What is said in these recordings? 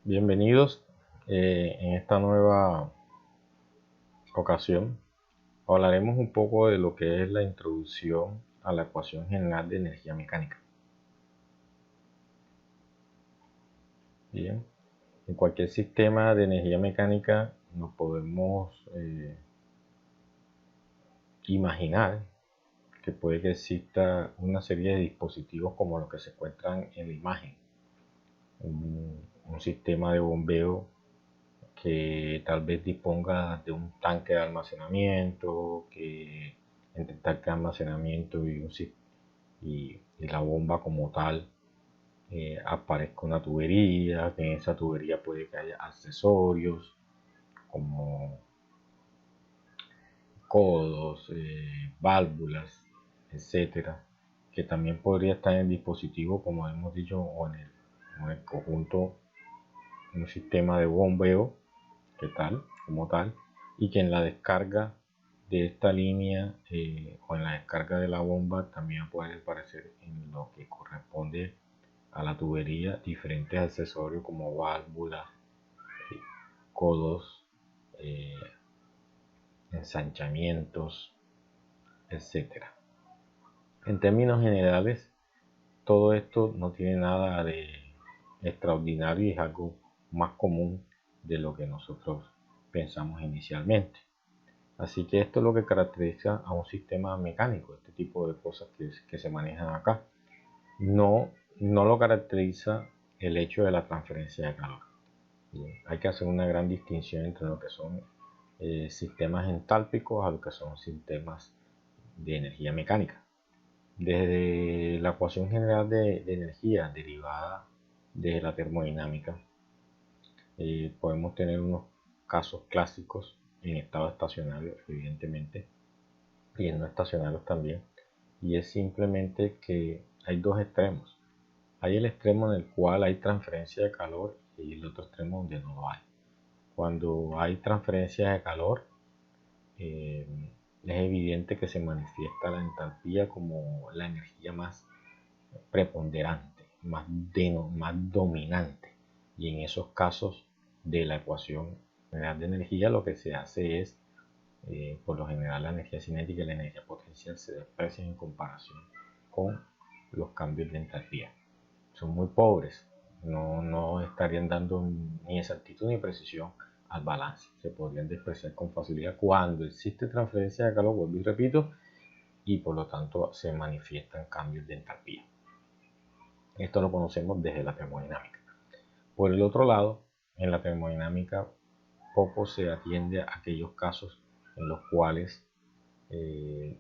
Bienvenidos en esta nueva ocasión. Hablaremos un poco de lo que es la introducción a la ecuación general de energía mecánica. Bien, en cualquier sistema de energía mecánica nos podemos imaginar que puede que exista una serie de dispositivos como los que se encuentran en la imagen. Un sistema de bombeo que tal vez disponga de un tanque de almacenamiento, que entre el tanque de almacenamiento y la bomba como tal aparezca una tubería, que en esa tubería puede que haya accesorios como codos, válvulas, etcétera, que también podría estar en el dispositivo, como hemos dicho, o en el conjunto, un sistema de bombeo como tal, y que en la descarga de esta línea o en la descarga de la bomba también puede aparecer en lo que corresponde a la tubería diferentes accesorios como válvulas, codos, ensanchamientos, etcétera. En términos generales, todo esto no tiene nada de extraordinario y es algo más común de lo que nosotros pensamos inicialmente. Así que esto es lo que caracteriza a un sistema mecánico, este tipo de cosas que se manejan acá. No lo caracteriza el hecho de la transferencia de calor. Hay que hacer una gran distinción entre lo que son sistemas entálpicos a lo que son sistemas de energía mecánica. Desde la ecuación general de energía derivada de la termodinámica, podemos tener unos casos clásicos en estado estacionario, evidentemente, y en no estacionarios también, y es simplemente que hay dos extremos. Hay el extremo en el cual hay transferencia de calor y el otro extremo donde no lo hay. Cuando hay transferencia de calor, es evidente que se manifiesta la entalpía como la energía más preponderante, más dominante, y en esos casos de la ecuación general de energía lo que se hace es por lo general la energía cinética y la energía potencial se desprecian en comparación con los cambios de entalpía. Son muy pobres, no estarían dando ni exactitud ni precisión al balance. Se podrían despreciar con facilidad cuando existe transferencia de calor, vuelvo y repito, y por lo tanto se manifiestan cambios de entalpía. Esto lo conocemos desde la termodinámica. Por el otro lado, en la termodinámica poco se atiende a aquellos casos en los cuales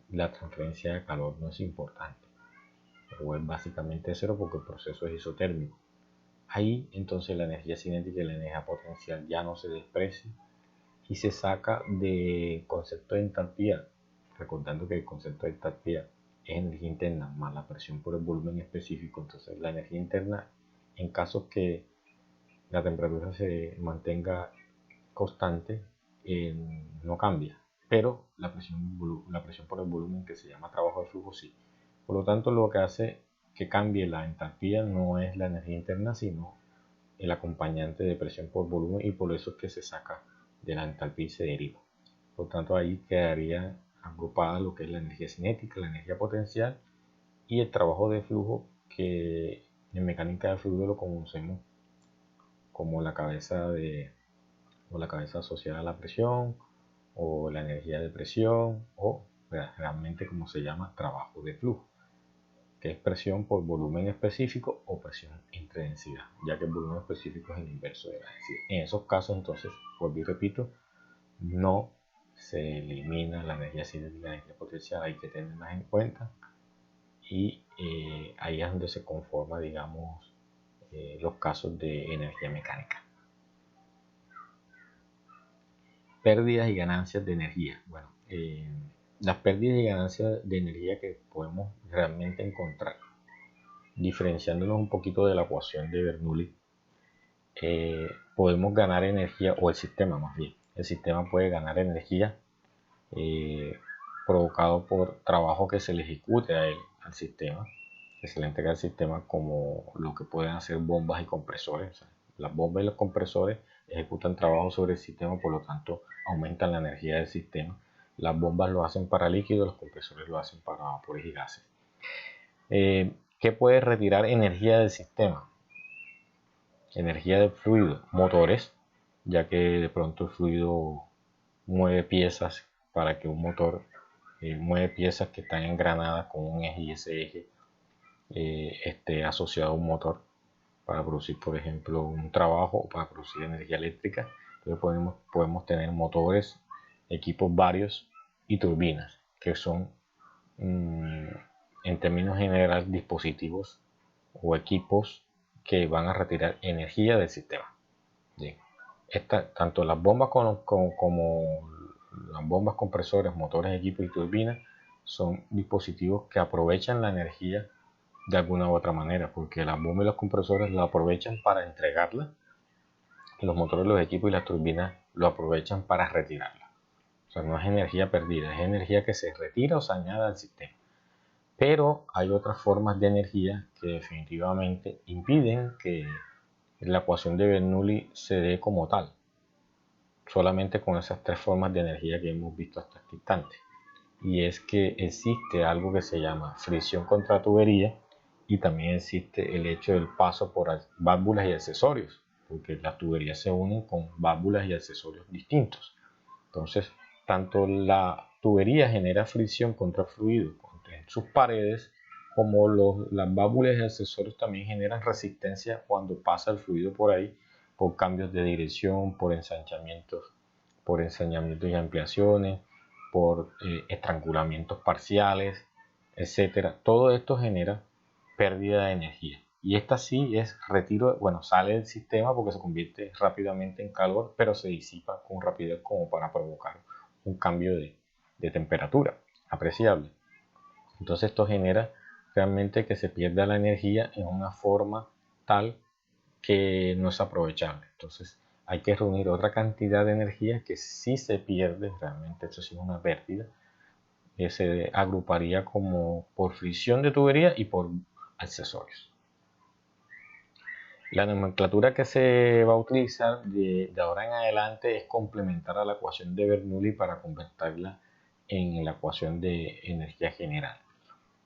la transferencia de calor no es importante o es básicamente cero porque el proceso es isotérmico. Ahí entonces la energía cinética y la energía potencial ya no se desprecia y se saca del concepto de entalpía, recordando que el concepto de entalpía es energía interna más la presión por el volumen específico. Entonces la energía interna, en casos que la temperatura se mantenga constante, no cambia, pero la presión por el volumen, que se llama trabajo de flujo, sí. Por lo tanto, lo que hace que cambie la entalpía no es la energía interna, sino el acompañante de presión por volumen, y por eso es que se saca de la entalpía y se deriva. Por lo tanto, ahí quedaría agrupada lo que es la energía cinética, la energía potencial y el trabajo de flujo, que en mecánica de fluido lo conocemos como la cabeza asociada a la presión, o la energía de presión, o realmente como se llama, trabajo de flujo, que es presión por volumen específico o presión entre densidad, ya que el volumen específico es el inverso de la densidad. En esos casos, entonces, vuelvo y repito, no se elimina la energía cinética y la energía potencial, hay que tenerlas en cuenta, y ahí es donde se conforma, digamos, los casos de energía mecánica. Pérdidas y ganancias de energía. Bueno, las pérdidas y ganancias de energía que podemos realmente encontrar, diferenciándonos un poquito de la ecuación de Bernoulli, podemos ganar energía, o el sistema más bien, el sistema puede ganar energía provocado por trabajo que se le ejecute a él, al sistema, que se le entrega al sistema, como lo que pueden hacer bombas y compresores. O sea, Las bombas y los compresores ejecutan trabajo sobre el sistema, por lo tanto aumentan la energía del sistema. Las bombas lo hacen para líquidos, los compresores lo hacen para vapores y gases. ¿Qué puede retirar energía del sistema? Energía del fluido, motores, ya que de pronto el fluido mueve piezas para que un motor mueve piezas que están engranadas con un eje, y ese eje esté asociado a un motor para producir, por ejemplo, un trabajo o para producir energía eléctrica. Entonces podemos tener motores, equipos varios y turbinas, que son en términos generales dispositivos o equipos que van a retirar energía del sistema. Bien. Tanto las bombas como las bombas, compresores, motores, equipos y turbinas son dispositivos que aprovechan la energía de alguna u otra manera, porque las bombas y los compresores la aprovechan para entregarla, los motores, los equipos y las turbinas lo aprovechan para retirarla. O sea, no es energía perdida, es energía que se retira o se añade al sistema. Pero hay otras formas de energía que definitivamente impiden que la ecuación de Bernoulli se dé como tal, solamente con esas tres formas de energía que hemos visto hasta este instante. Y es que existe algo que se llama fricción contra tubería, y también existe el hecho del paso por válvulas y accesorios, porque las tuberías se unen con válvulas y accesorios distintos. Entonces, tanto la tubería genera fricción contra el fluido en sus paredes, como las válvulas y accesorios también generan resistencia cuando pasa el fluido por ahí, por cambios de dirección, por ensanchamientos y ampliaciones, por estrangulamientos parciales, etcétera. Todo esto genera pérdida de energía, y esta sí es retiro, bueno, sale del sistema porque se convierte rápidamente en calor, pero se disipa con rapidez como para provocar un cambio de temperatura apreciable. Entonces esto genera realmente que se pierda la energía en una forma tal que no es aprovechable. Entonces hay que reunir otra cantidad de energía que sí se pierde, realmente esto sí es una pérdida, que se agruparía como por fricción de tubería y por accesorios. La nomenclatura que se va a utilizar de ahora en adelante es complementar a la ecuación de Bernoulli para convertirla en la ecuación de energía general.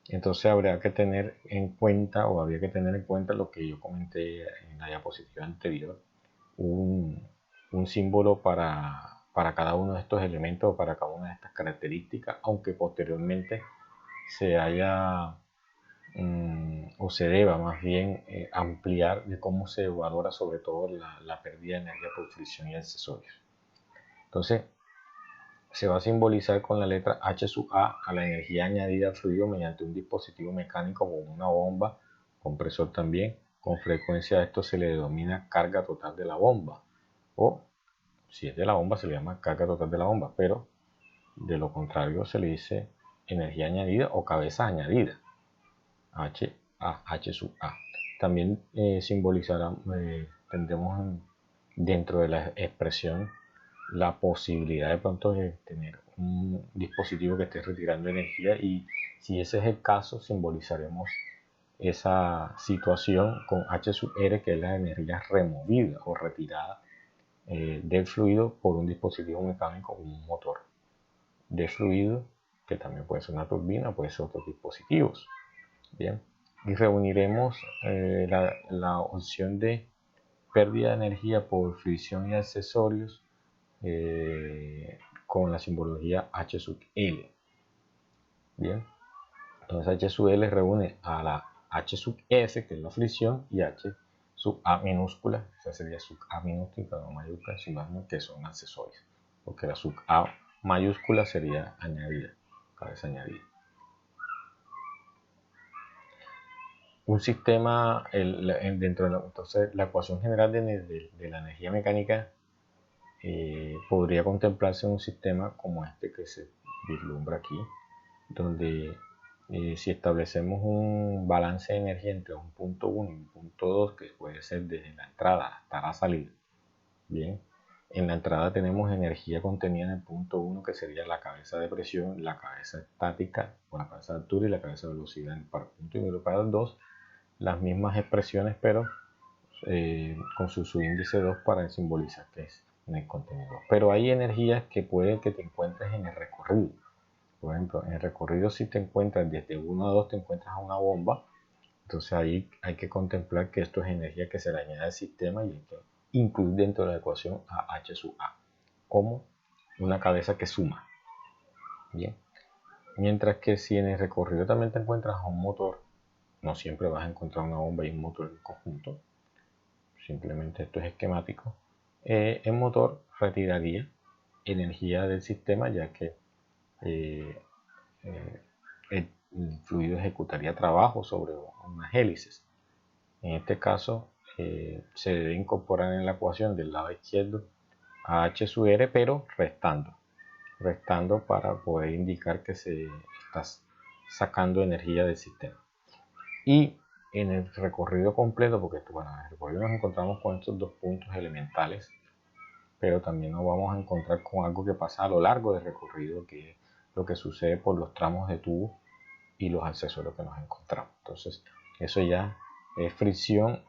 Entonces habría que tener en cuenta lo que yo comenté en la diapositiva anterior, un símbolo para cada uno de estos elementos o para cada una de estas características, aunque posteriormente se haya o se deba más bien ampliar de cómo se valora sobre todo la pérdida de energía por fricción y accesorios. Entonces se va a simbolizar con la letra H sub A a la energía añadida al fluido mediante un dispositivo mecánico como una bomba, compresor también. Con frecuencia a esto se le denomina carga total de la bomba, o si es de la bomba se le llama carga total de la bomba, pero de lo contrario se le dice energía añadida o cabeza añadida, H sub A. También simbolizará, tendremos dentro de la expresión la posibilidad de pronto de tener un dispositivo que esté retirando energía, y si ese es el caso simbolizaremos esa situación con H sub R, que es la energía removida o retirada del fluido por un dispositivo mecánico como un motor de fluido, que también puede ser una turbina, puede ser otros dispositivos. Bien, y reuniremos la opción de pérdida de energía por fricción y accesorios con la simbología H sub L. Bien, entonces H sub L reúne a la H sub F, que es la fricción, y H sub A minúscula, esa sería sub A minúscula, no mayúscula, que son accesorios, porque la sub A mayúscula sería añadida, cabeza añadida. Un sistema, entonces la ecuación general de la energía mecánica podría contemplarse en un sistema como este que se vislumbra aquí, donde si establecemos un balance de energía entre un punto 1 y un punto 2, que puede ser desde la entrada hasta la salida. Bien, en la entrada tenemos energía contenida en el punto 1, que sería la cabeza de presión, la cabeza estática o la cabeza de altura y la cabeza de velocidad. Para el punto 1 y para el 2, las mismas expresiones, pero con su subíndice 2 para simbolizar que es en el contenedor. Pero hay energías que puede que te encuentres en el recorrido. Por ejemplo, en el recorrido, si te encuentras desde 1 a 2, te encuentras a una bomba. Entonces ahí hay que contemplar que esto es energía que se le añade al sistema y hay que incluir dentro de la ecuación a H sub A como una cabeza que suma. Bien. Mientras que si en el recorrido también te encuentras a un motor, no siempre vas a encontrar una bomba y un motor en conjunto. Simplemente esto es esquemático. El motor retiraría energía del sistema, ya que el fluido ejecutaría trabajo sobre unas hélices. En este caso, se debe incorporar en la ecuación del lado izquierdo a H sub R, pero restando para poder indicar que se está sacando energía del sistema. Y en el recorrido completo, porque bueno, en el recorrido nos encontramos con estos dos puntos elementales, pero también nos vamos a encontrar con algo que pasa a lo largo del recorrido, que es lo que sucede por los tramos de tubo y los accesorios que nos encontramos. Entonces, eso ya es fricción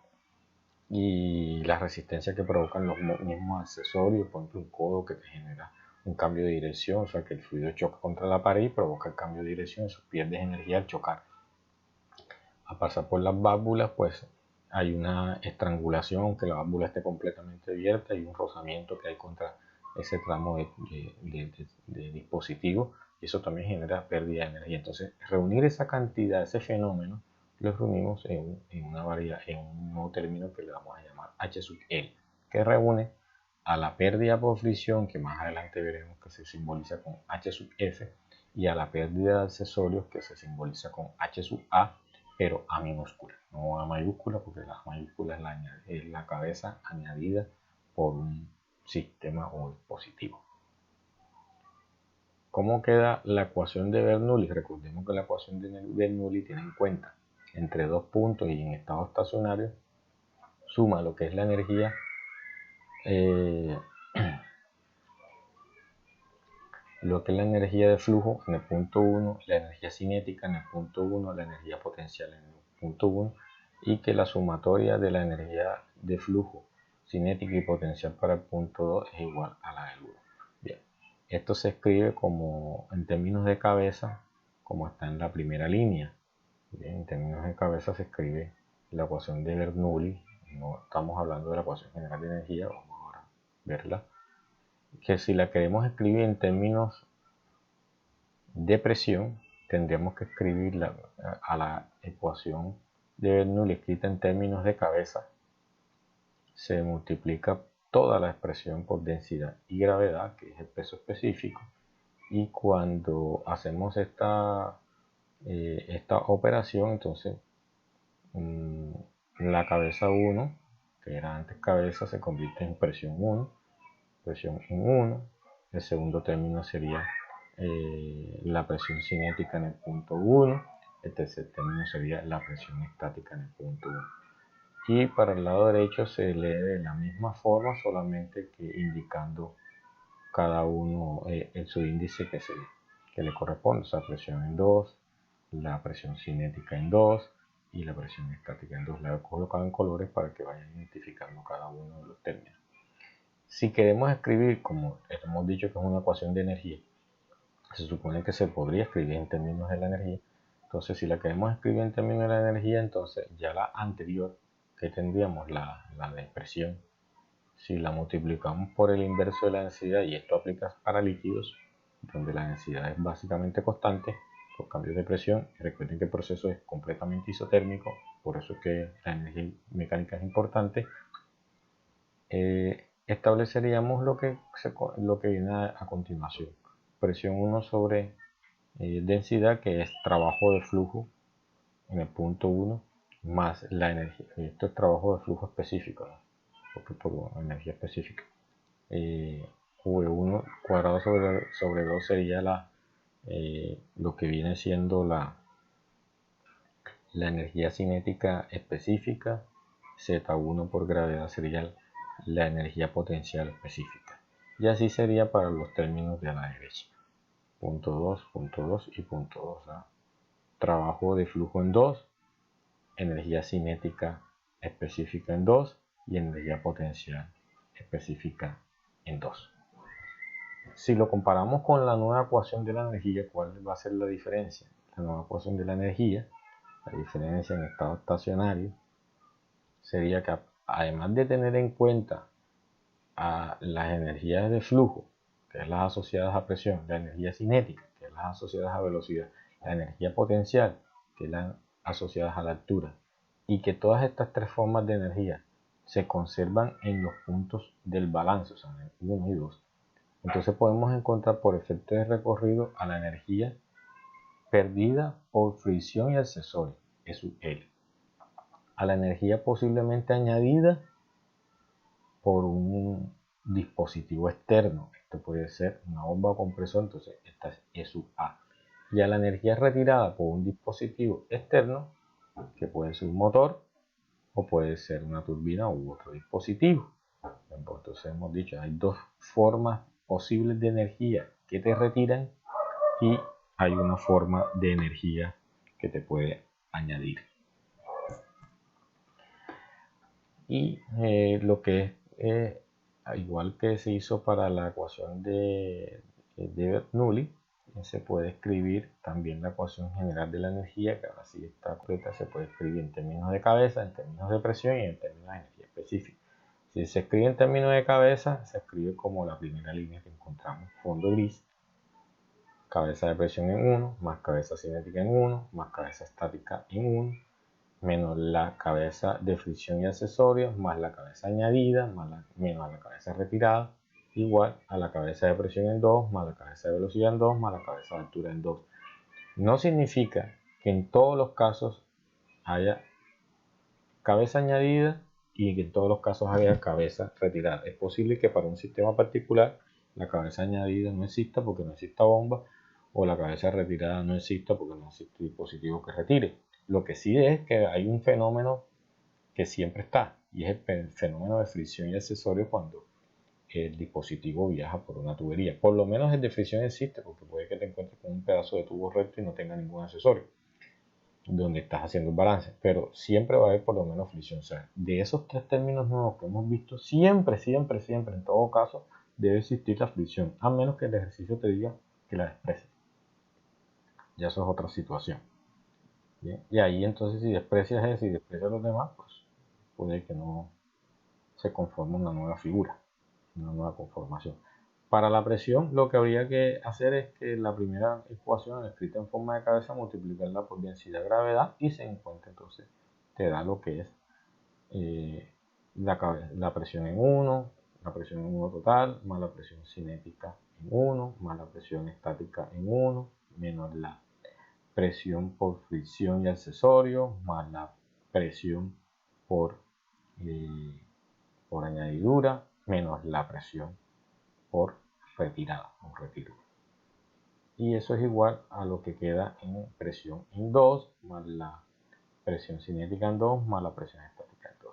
y la resistencia que provocan los mismos accesorios, por ejemplo un codo que te genera un cambio de dirección, o sea que el fluido choca contra la pared y provoca el cambio de dirección, eso pierdes energía al chocar. A pasar por las válvulas, pues hay una estrangulación, aunque la válvula esté completamente abierta, y un rozamiento que hay contra ese tramo de dispositivo, y eso también genera pérdida de energía. Entonces, reunir esa cantidad, ese fenómeno, lo reunimos en un nuevo término que le vamos a llamar H sub L, que reúne a la pérdida por fricción, que más adelante veremos que se simboliza con H sub F, y a la pérdida de accesorios, que se simboliza con H sub A, pero A minúscula, no A mayúscula, porque la mayúscula es la cabeza añadida por un sistema o dispositivo. ¿Cómo queda la ecuación de Bernoulli? Recordemos que la ecuación de Bernoulli tiene en cuenta entre dos puntos y en estado estacionario, suma lo que es la energía de flujo en el punto 1, la energía cinética en el punto 1, la energía potencial en el punto 1, y que la sumatoria de la energía de flujo cinética y potencial para el punto 2 es igual a la del 1. Bien, esto se escribe como en términos de cabeza, como está en la primera línea. Bien, en términos de cabeza se escribe la ecuación de Bernoulli, no estamos hablando de la ecuación general de energía, vamos ahora a verla, que si la queremos escribir en términos de presión, tendríamos que escribirla a la ecuación de Bernoulli escrita en términos de cabeza, se multiplica toda la expresión por densidad y gravedad, que es el peso específico, y cuando hacemos esta operación, entonces la cabeza 1, que era antes cabeza, se convierte en presión 1, presión en 1, el segundo término sería la presión cinética en el punto 1, el tercer término sería la presión estática en el punto 1. Y para el lado derecho se lee de la misma forma, solamente que indicando cada uno el subíndice que le corresponde, o sea, presión en 2, la presión cinética en 2 y la presión estática en 2. La he colocado en colores para que vayan identificando cada uno de los términos. Si queremos escribir, como hemos dicho que es una ecuación de energía, se supone que se podría escribir en términos de la energía. Entonces, si la queremos escribir en términos de la energía, entonces ya la anterior, que tendríamos la de presión, si la multiplicamos por el inverso de la densidad, y esto aplica para líquidos, donde la densidad es básicamente constante por cambios de presión. Recuerden que el proceso es completamente isotérmico, por eso es que la energía mecánica es importante. Estableceríamos lo que viene a continuación. Presión 1 sobre densidad, que es trabajo de flujo en el punto 1, más la energía. Esto es trabajo de flujo específico, ¿no? Porque por energía específica. V1 cuadrado sobre 2 sería lo que viene siendo la energía cinética específica. Z1 por gravedad sería la energía potencial específica. Y así sería para los términos de la derecha. Punto 2, punto 2 y punto 2. Trabajo de flujo en 2, energía cinética específica en 2 y energía potencial específica en 2. Si lo comparamos con la nueva ecuación de la energía, ¿cuál va a ser la diferencia? La nueva ecuación de la energía, la diferencia en estado estacionario, sería que además de tener en cuenta a las energías de flujo, que es las asociadas a presión, la energía cinética, que es las asociadas a velocidad, la energía potencial, que es las asociadas a la altura, y que todas estas tres formas de energía se conservan en los puntos del balance, o sea, en 1 y 2. Entonces podemos encontrar por efecto de recorrido a la energía perdida por fricción y accesorio, es L, a la energía posiblemente añadida por un dispositivo externo. Esto puede ser una bomba o compresor, entonces esta es E sub A. Y a la energía retirada por un dispositivo externo, que puede ser un motor o puede ser una turbina u otro dispositivo. Entonces hemos dicho, hay dos formas posibles de energía que te retiran y hay una forma de energía que te puede añadir. Y lo que es igual que se hizo para la ecuación de Bernoulli, se puede escribir también la ecuación general de la energía, que ahora sí está completa, se puede escribir en términos de cabeza, en términos de presión y en términos de energía específica. Si se escribe en términos de cabeza, se escribe como la primera línea que encontramos, fondo gris, cabeza de presión en 1, más cabeza cinética en 1, más cabeza estática en 1, menos la cabeza de fricción y accesorios, más la cabeza añadida, menos la cabeza retirada, igual a la cabeza de presión en 2, más la cabeza de velocidad en 2, más la cabeza de altura en 2. No significa que en todos los casos haya cabeza añadida y que en todos los casos haya cabeza retirada. Es posible que para un sistema particular la cabeza añadida no exista porque no exista bomba, o la cabeza retirada no exista porque no existe dispositivo que retire. Lo que sí es que hay un fenómeno que siempre está, y es el fenómeno de fricción y accesorio cuando el dispositivo viaja por una tubería. Por lo menos el de fricción existe, porque puede que te encuentres con un pedazo de tubo recto y no tenga ningún accesorio donde estás haciendo el balance, pero siempre va a haber por lo menos fricción. O sea, de esos tres términos nuevos que hemos visto, siempre, en todo caso, debe existir la fricción, a menos que el ejercicio te diga que la desprecies. Ya eso es otra situación. ¿Bien? Y ahí entonces si desprecias eso y desprecias los demás, pues puede que no se conforme una nueva figura, una nueva conformación. Para la presión lo que habría que hacer es que la primera ecuación escrita en forma de cabeza multiplicarla por densidad gravedad y se encuentra entonces, te da lo que es la presión en 1, la presión en 1 total, más la presión cinética en 1, más la presión estática en 1, menos la presión por fricción y accesorio, más la presión por añadidura, menos la presión por retirada o retiro. Y eso es igual a lo que queda en presión en 2, más la presión cinética en 2, más la presión estática en 2.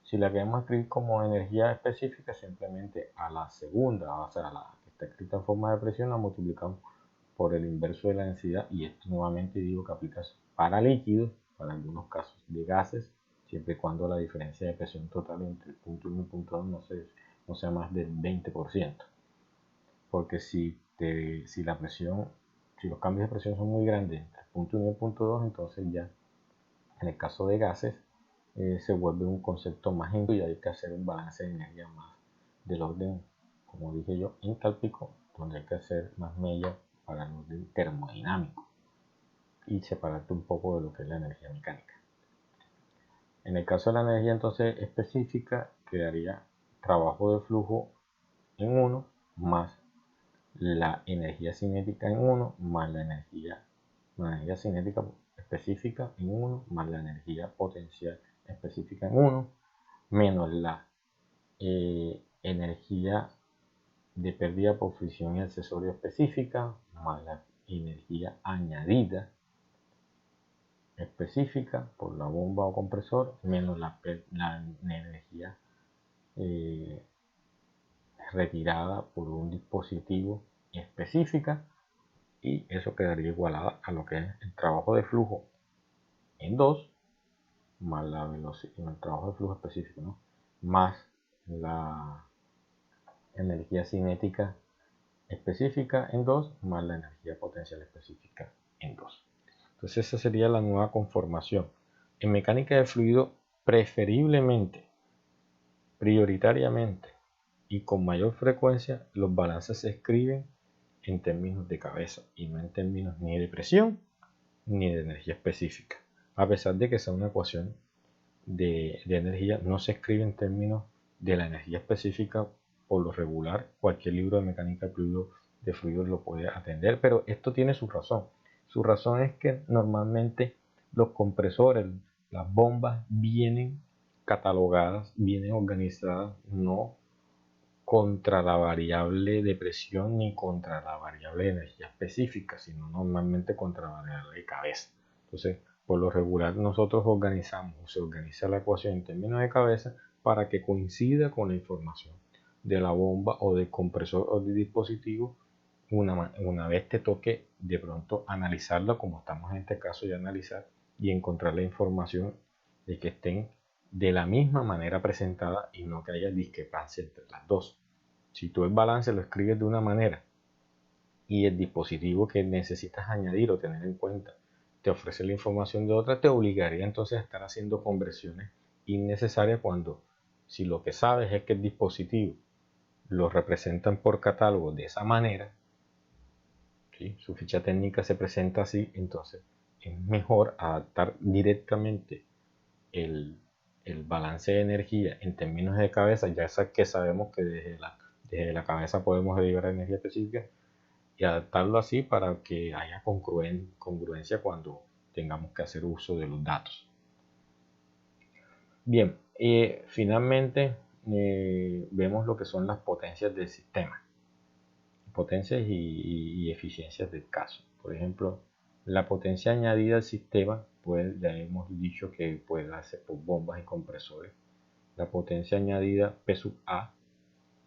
Si la queremos escribir como energía específica, simplemente a la segunda, o sea, a la que está escrita en forma de presión, la multiplicamos por el inverso de la densidad, y esto nuevamente digo que aplica para líquidos, para algunos casos de gases, siempre y cuando la diferencia de presión total entre el punto 1 y el punto 2 no sea más del 20%. Porque si los cambios de presión son muy grandes entre el punto 1 y el punto 2, entonces ya en el caso de gases se vuelve un concepto más amplio y hay que hacer un balance de energía más del orden, como dije yo, entálpico, donde hay que hacer más mella para el orden termodinámico y separarte un poco de lo que es la energía mecánica. En el caso de la energía entonces específica, quedaría trabajo de flujo en 1 más la energía cinética en 1 más la energía cinética específica en 1 más la energía potencial específica en 1 menos la energía de pérdida por fricción y accesorio específica más la energía añadida específica por la bomba o compresor menos la energía retirada por un dispositivo específica, y eso quedaría igualada a lo que es el trabajo de flujo en 2 más la velocidad, el trabajo de flujo específico, ¿no? Más la energía cinética específica en 2 más la energía potencial específica en 2. Entonces esa sería la nueva conformación. En mecánica de fluido, preferiblemente, prioritariamente y con mayor frecuencia, los balances se escriben en términos de cabeza y no en términos ni de presión ni de energía específica. A pesar de que sea una ecuación de energía, no se escribe en términos de la energía específica por lo regular. Cualquier libro de mecánica de fluidos lo puede atender, pero esto tiene su razón. Su razón es que normalmente los compresores, las bombas vienen catalogadas, vienen organizadas no contra la variable de presión ni contra la variable de energía específica, sino normalmente contra la variable de cabeza. Entonces, por lo regular nosotros organizamos, se organiza la ecuación en términos de cabeza para que coincida con la información de la bomba o del compresor o del dispositivo una vez te toque de pronto analizarla, como estamos en este caso ya analizar y encontrar la información de que estén de la misma manera presentada y no que haya discrepancia entre las dos. Si tú el balance lo escribes de una manera y el dispositivo que necesitas añadir o tener en cuenta te ofrece la información de otra, te obligaría entonces a estar haciendo conversiones innecesarias cuando si lo que sabes es que el dispositivo lo representan por catálogo de esa manera, ¿sí? Su ficha técnica se presenta así, entonces es mejor adaptar directamente el balance de energía en términos de cabeza, ya que sabemos que desde la cabeza podemos derivar energía específica y adaptarlo así para que haya congruencia cuando tengamos que hacer uso de los datos. Bien, finalmente vemos lo que son las potencias del sistema, potencias y eficiencias del caso. Por ejemplo, la potencia añadida al sistema, pues ya hemos dicho que puede darse por bombas y compresores. La potencia añadida P sub A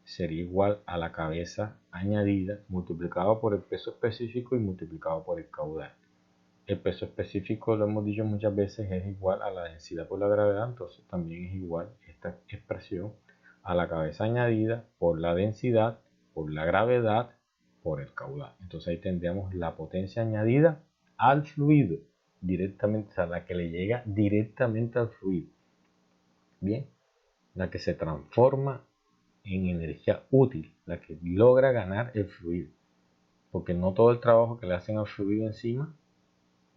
sería igual a la cabeza añadida multiplicado por el peso específico y multiplicado por el caudal. El peso específico, lo hemos dicho muchas veces, es igual a la densidad por la gravedad, entonces también es igual esta expresión a la cabeza añadida por la densidad, por la gravedad, por el caudal. Entonces ahí tendríamos la potencia añadida al fluido, directamente, o sea, la que le llega directamente al fluido. Bien, la que se transforma en energía útil, la que logra ganar el fluido, porque no todo el trabajo que le hacen al fluido encima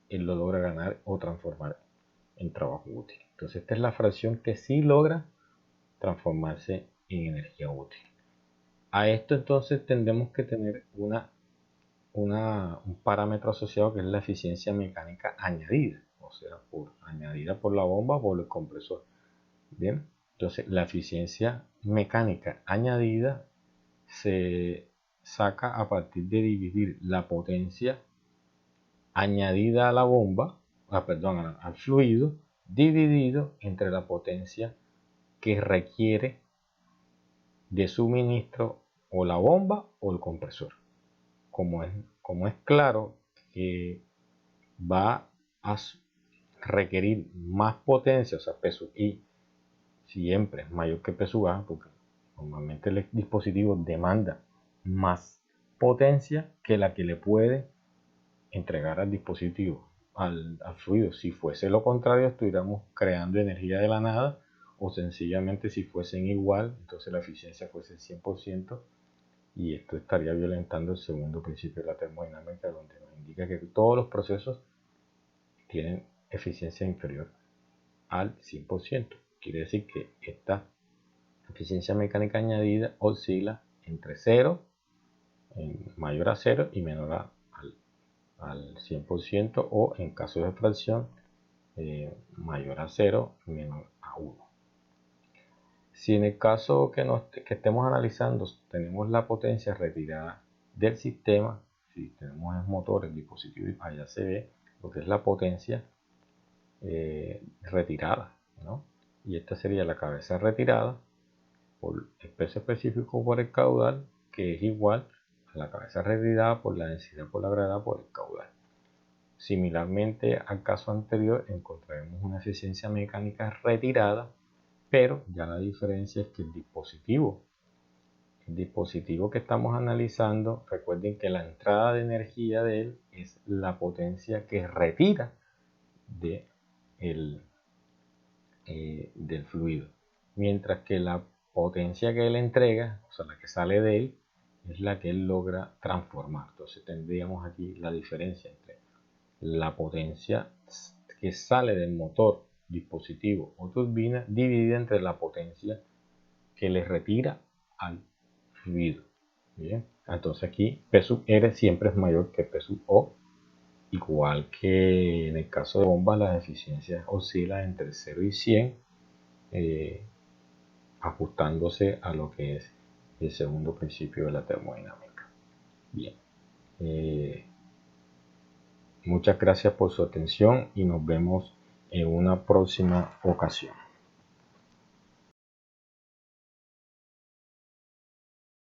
él lo logra ganar o transformar en trabajo útil. Entonces esta es la fracción que sí logra transformarse en energía útil. A esto entonces tendremos que tener un parámetro asociado que es la eficiencia mecánica añadida, o sea, añadida por la bomba o por el compresor. Bien, entonces la eficiencia mecánica añadida se saca a partir de dividir la potencia añadida a la bomba, al fluido, dividido entre la potencia que requiere de suministro o la bomba o el compresor. Como es claro que va a requerir más potencia, o sea, P sub I siempre es mayor que P sub A, porque normalmente el dispositivo demanda más potencia que la que le puede entregar al dispositivo, al fluido. Si fuese lo contrario, estuviéramos creando energía de la nada, o sencillamente si fuesen igual, entonces la eficiencia fuese 100%, y esto estaría violentando el segundo principio de la termodinámica, donde nos indica que todos los procesos tienen eficiencia inferior al 100%. Quiere decir que esta eficiencia mecánica añadida oscila entre 0, mayor a 0 y menor al 100%, o en caso de fracción mayor a 0 menor a 1. Si en el caso que estemos analizando tenemos la potencia retirada del sistema, si tenemos el motor, el dispositivo, allá se ve lo que es la potencia retirada, ¿no? Y esta sería la cabeza retirada por el peso específico por el caudal, que es igual a la cabeza retirada por la densidad por la gravedad por el caudal. Similarmente al caso anterior, encontraremos una eficiencia mecánica retirada, pero ya la diferencia es que el dispositivo que estamos analizando, recuerden que la entrada de energía de él es la potencia que retira del fluido, mientras que la potencia que él entrega, o sea, la que sale de él, es la que él logra transformar. Entonces tendríamos aquí la diferencia entre la potencia que sale del motor, dispositivo o turbina dividida entre la potencia que le retira al fluido. Bien, entonces aquí P sub R siempre es mayor que P sub O, igual que en el caso de bombas las eficiencias oscilan entre 0 y 100, ajustándose a lo que es el segundo principio de la termodinámica. Bien, muchas gracias por su atención y nos vemos en una próxima ocasión.